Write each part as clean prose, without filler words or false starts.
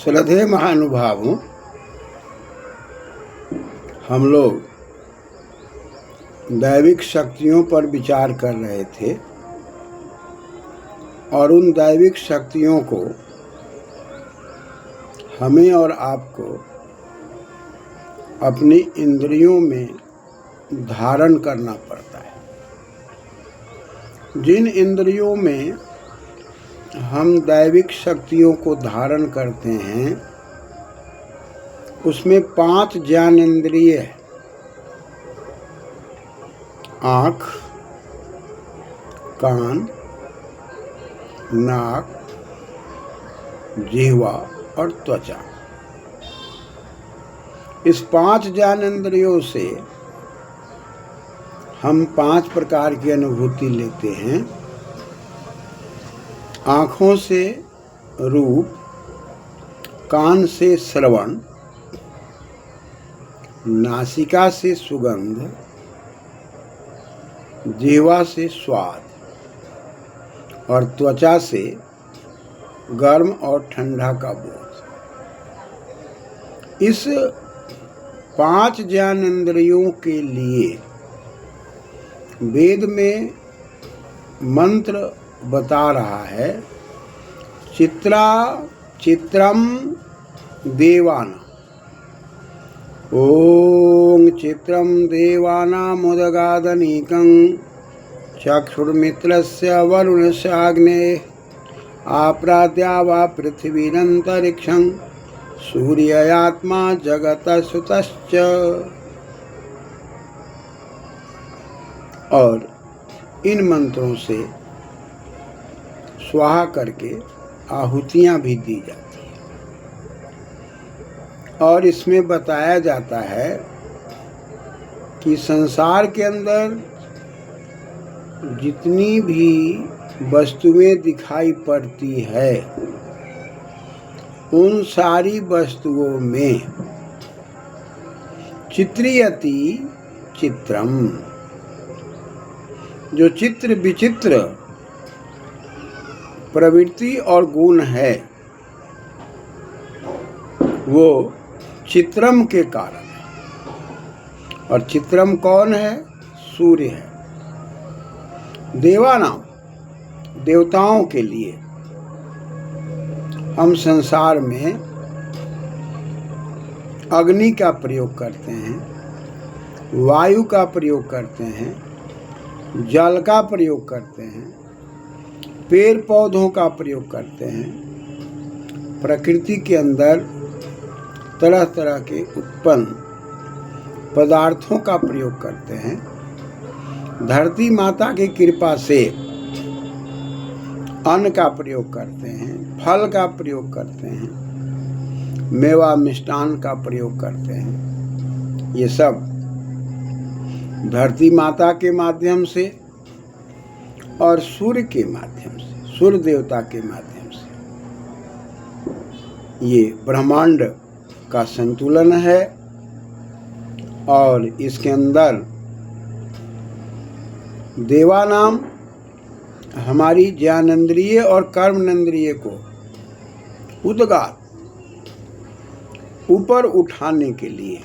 श्रद्धेय महानुभावों, हम लोग दैविक शक्तियों पर विचार कर रहे थे और उन दैविक शक्तियों को हमें और आपको अपनी इंद्रियों में धारण करना पड़ता है। जिन इंद्रियों में हम दैविक शक्तियों को धारण करते हैं उसमें 5 ज्ञानेंद्रिय है। आँख, कान, नाक, जिह्वा और त्वचा। इस 5 ज्ञानेंद्रियों से हम 5 प्रकार की अनुभूति लेते हैं। आँखों से रूप, कान से श्रवण, नासिका से सुगंध, जिह्वा से स्वाद और त्वचा से गर्म और ठंडा का बोध। इस 5 ज्ञानेंद्रियों के लिए वेद में मंत्र बता रहा है, चित्रम देवाना। ओं चित्रम देवानामुदगादनीकं चक्षुर्मित्रस्य वरुणस्याग्नेः आप्राद्या वा पृथ्वीरन्तरिक्षं सूर्यात्मा जगतसुतश्च। और इन मंत्रों से स्वाहा करके आहुतियाँ भी दी जाती हैं और इसमें बताया जाता है कि संसार के अंदर जितनी भी वस्तुएं दिखाई पड़ती है उन सारी वस्तुओं में चित्रियति चित्रम, जो चित्र विचित्र प्रवृत्ति और गुण है वो चित्रम के कारण है। और चित्रम कौन है? सूर्य है। देवानाम, देवताओं के लिए हम संसार में अग्नि का प्रयोग करते हैं, वायु का प्रयोग करते हैं, जल का प्रयोग करते हैं, पेड़ पौधों का प्रयोग करते हैं। प्रकृति के अंदर तरह तरह के उत्पन्न पदार्थों का प्रयोग करते हैं। धरती माता की कृपा से अन्न का प्रयोग करते हैं, फल का प्रयोग करते हैं, मेवा मिष्टान का प्रयोग करते हैं। ये सब धरती माता के माध्यम से और सूर्य के माध्यम से, सूर्य देवता के माध्यम से ये ब्रह्मांड का संतुलन है। और इसके अंदर देवानाम हमारी ज्ञानेंद्रिय और कर्मेंद्रिय को उद्गात ऊपर उठाने के लिए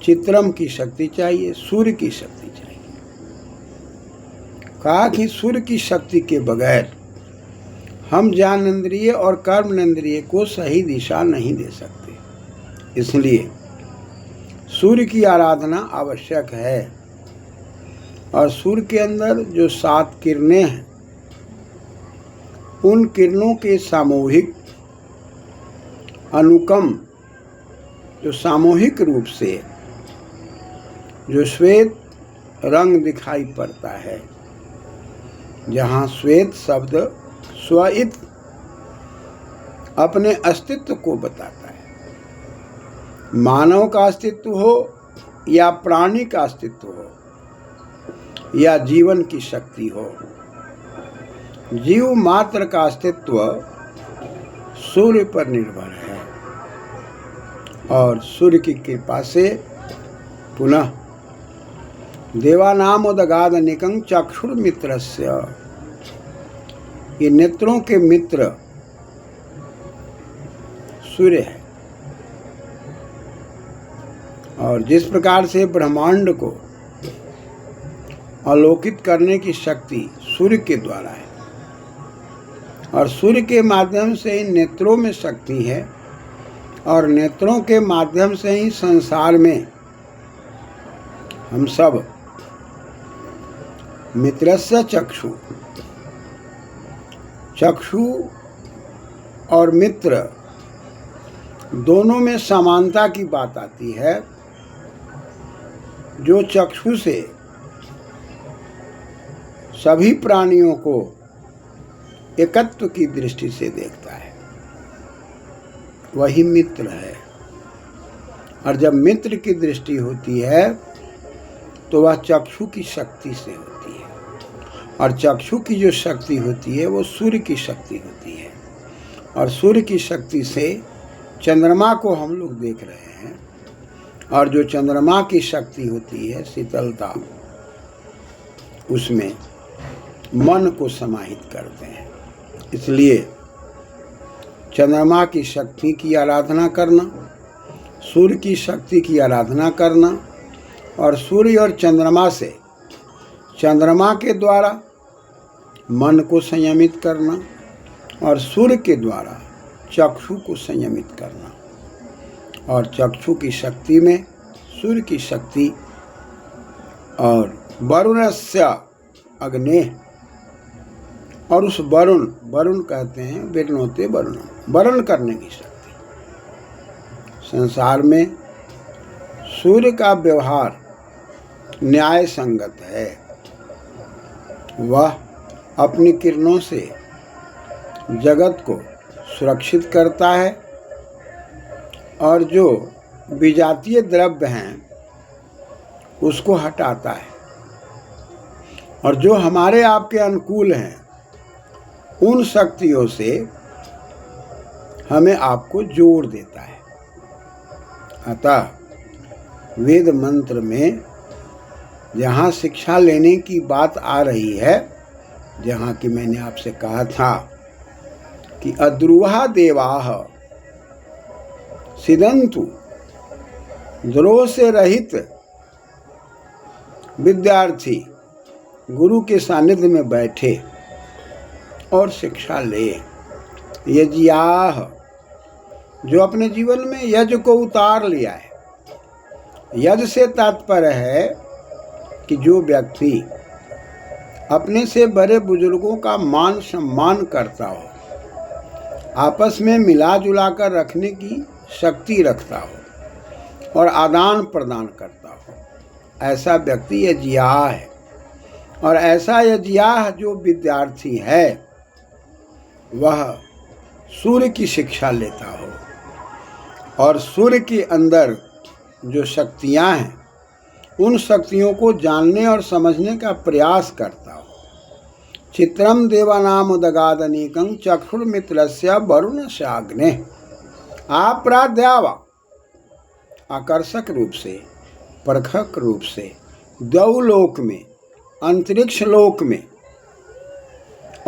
चित्रम की शक्ति चाहिए, सूर्य की शक्ति चाहिए। कहा कि सूर्य की शक्ति के बगैर हम ज्ञानेंद्रिय और कर्मेंद्रिय को सही दिशा नहीं दे सकते। इसलिए सूर्य की आराधना आवश्यक है। और सूर्य के अंदर जो 7 किरणें हैं उन किरणों के सामूहिक अनुकम, जो सामूहिक रूप से जो श्वेत रंग दिखाई पड़ता है, जहाँ श्वेत शब्द स्वइत अपने अस्तित्व को बताता है। मानव का अस्तित्व हो या प्राणी का अस्तित्व हो या जीवन की शक्ति हो, जीव मात्र का अस्तित्व सूर्य पर निर्भर है। और सूर्य की कृपा से पुनः देवानामुदगादनिकं चक्षुर्मित्रस्य, ये नेत्रों के मित्र सूर्य है। और जिस प्रकार से ब्रह्मांड को अवलोकित करने की शक्ति सूर्य के द्वारा है और सूर्य के माध्यम से ही नेत्रों में शक्ति है और नेत्रों के माध्यम से ही संसार में हम सब मित्रस्य चक्षु, चक्षु और मित्र दोनों में समानता की बात आती है। जो चक्षु से सभी प्राणियों को एकत्व की दृष्टि से देखता है वही मित्र है। और जब मित्र की दृष्टि होती है तो वह चक्षु की शक्ति से होती है और चक्षु की जो शक्ति होती है वो सूर्य की शक्ति होती है और सूर्य की शक्ति से चंद्रमा को हम लोग देख रहे हैं और जो चंद्रमा की शक्ति होती है शीतलता, उसमें मन को समाहित करते हैं। इसलिए चंद्रमा की शक्ति की आराधना करना, सूर्य की शक्ति की आराधना करना और सूर्य और चंद्रमा से चंद्रमा के द्वारा मन को संयमित करना और सूर्य के द्वारा चक्षु को संयमित करना और चक्षु की शक्ति में सूर्य की शक्ति और वरुणस्य अग्ने और उस वरुण कहते हैं विष्णुते वरुण करने की शक्ति। संसार में सूर्य का व्यवहार न्याय संगत है। वह अपनी किरणों से जगत को सुरक्षित करता है और जो विजातीय द्रव्य हैं उसको हटाता है और जो हमारे आपके अनुकूल हैं उन शक्तियों से हमें आपको जोड़ देता है। अतः वेद मंत्र में जहाँ शिक्षा लेने की बात आ रही है, जहाँ कि मैंने आपसे कहा था कि अद्रुहा देवाः सिदंतु, द्रोह से रहित विद्यार्थी गुरु के सानिध्य में बैठे और शिक्षा ले। यज्ञाः, जो अपने जीवन में यज्ञ को उतार लिया है। यज्ञ से तात्पर्य है कि जो व्यक्ति अपने से बड़े बुजुर्गों का मान सम्मान करता हो, आपस में मिला जुला कर रखने की शक्ति रखता हो और आदान प्रदान करता हो, ऐसा व्यक्ति यज्ञाह है। और ऐसा यज्ञाह जो विद्यार्थी है वह सूर्य की शिक्षा लेता हो और सूर्य के अंदर जो शक्तियां हैं उन शक्तियों को जानने और समझने का प्रयास करता हो। चित्रम देवानाम उदगादनीकं चक्षुर्मित्रस्य वरुणस्याग्ने। आप्राद्यावा, आकर्षक रूप से, परखक रूप से द्यौलोक में, अंतरिक्ष लोक में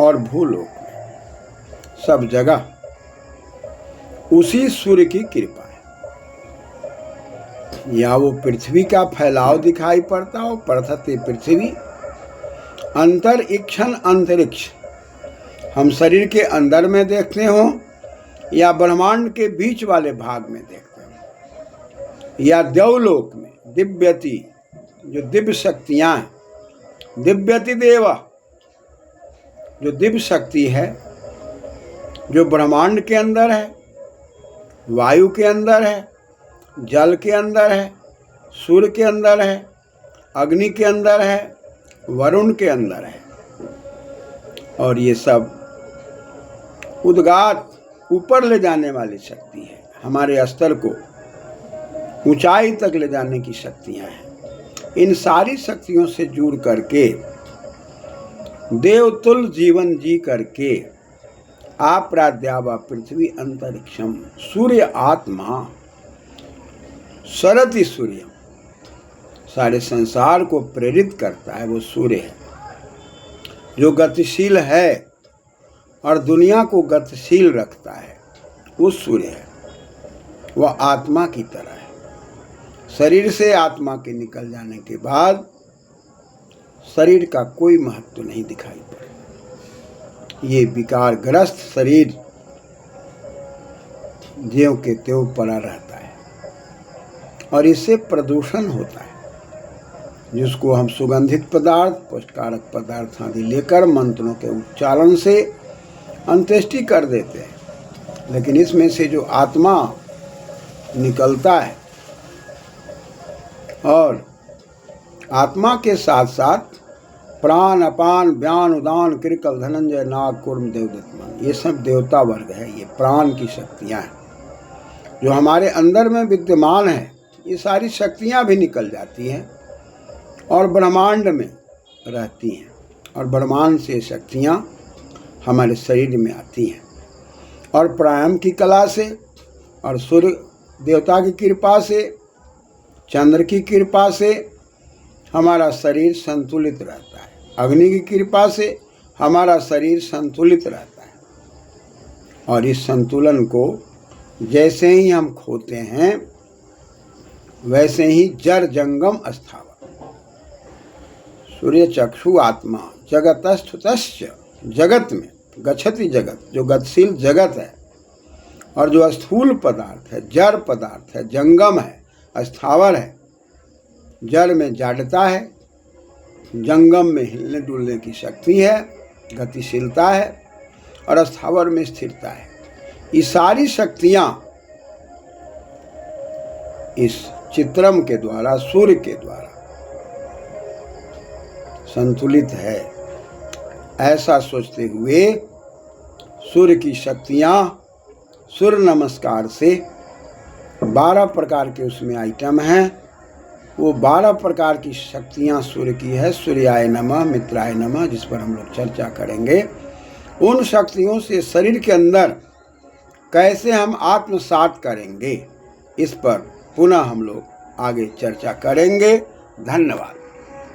और भूलोक में सब जगह उसी सूर्य की कृपा है। या वो पृथ्वी का फैलाव दिखाई पड़ता हो, पृथ्वी पृथ्वी, अंतरिक्षण अंतरिक्ष हम शरीर के अंदर में देखते हो या ब्रह्मांड के बीच वाले भाग में देखते हो, या देवलोक में दिव्यति, जो दिव्य शक्तियां हैं, दिव्यति देवा, जो दिव्य शक्ति है, जो ब्रह्मांड के अंदर है, वायु के अंदर है, जल के अंदर है, सूर्य के अंदर है, अग्नि के अंदर है, वरुण के अंदर है। और ये सब उद्गात, ऊपर ले जाने वाली शक्ति है, हमारे स्तर को ऊंचाई तक ले जाने की शक्तियां हैं। इन सारी शक्तियों से जुड़ करके देवतुल्य जीवन जी करके आप्राद्यावा पृथ्वी अंतरिक्षम सूर्य आत्मा सरति सूर्य, सारे संसार को प्रेरित करता है वो सूर्य है जो गतिशील है और दुनिया को गतिशील रखता है, वो सूर्य है। वह आत्मा की तरह है। शरीर से आत्मा के निकल जाने के बाद शरीर का कोई महत्व नहीं दिखाई पड़े। ये विकारग्रस्त शरीर ज्यों के त्यों पड़ा रहता है और इससे प्रदूषण होता है, जिसको हम सुगंधित पदार्थ, पुष्टकारक पदार्थ आदि लेकर मंत्रों के उच्चारण से अंत्येष्टि कर देते हैं। लेकिन इसमें से जो आत्मा निकलता है और आत्मा के साथ साथ प्राण, अपान, व्यान, उदान, कृकल, धनंजय, नाग, कूर्म, देवदत्तमान, ये सब देवता वर्ग है। ये प्राण की शक्तियाँ हैं जो हमारे अंदर में विद्यमान है। ये सारी शक्तियाँ भी निकल जाती हैं और ब्रह्मांड में रहती हैं और ब्रह्मांड से शक्तियाँ हमारे शरीर में आती हैं और प्राणायाम की कला से और सूर्य देवता की कृपा से, चंद्र की कृपा से हमारा शरीर संतुलित रहता है। अग्नि की कृपा से हमारा शरीर संतुलित रहता है और इस संतुलन को जैसे ही हम खोते हैं वैसे ही जड़ जंगम स्थावर सूर्य चक्षु आत्मा जगतस्थुतश्च, जगत में गच्छति जगत, जो गतिशील जगत है और जो स्थूल पदार्थ है, जड़ पदार्थ है, जंगम है, स्थावर है। जड़ में जाडता है, जंगम में हिलने डुलने की शक्ति है, गतिशीलता है और स्थावर में स्थिरता है। ये सारी शक्तियाँ इस चित्रम के द्वारा, सूर्य के द्वारा संतुलित है। ऐसा सोचते हुए सूर्य की शक्तियाँ सूर्य नमस्कार से 12 प्रकार के उसमें आइटम हैं। वो 12 प्रकार की शक्तियाँ सूर्य की है। सूर्याय नमः, मित्राय नमः, जिस पर हम लोग चर्चा करेंगे। उन शक्तियों से शरीर के अंदर कैसे हम आत्मसात करेंगे, इस पर पुनः हम लोग आगे चर्चा करेंगे। धन्यवाद।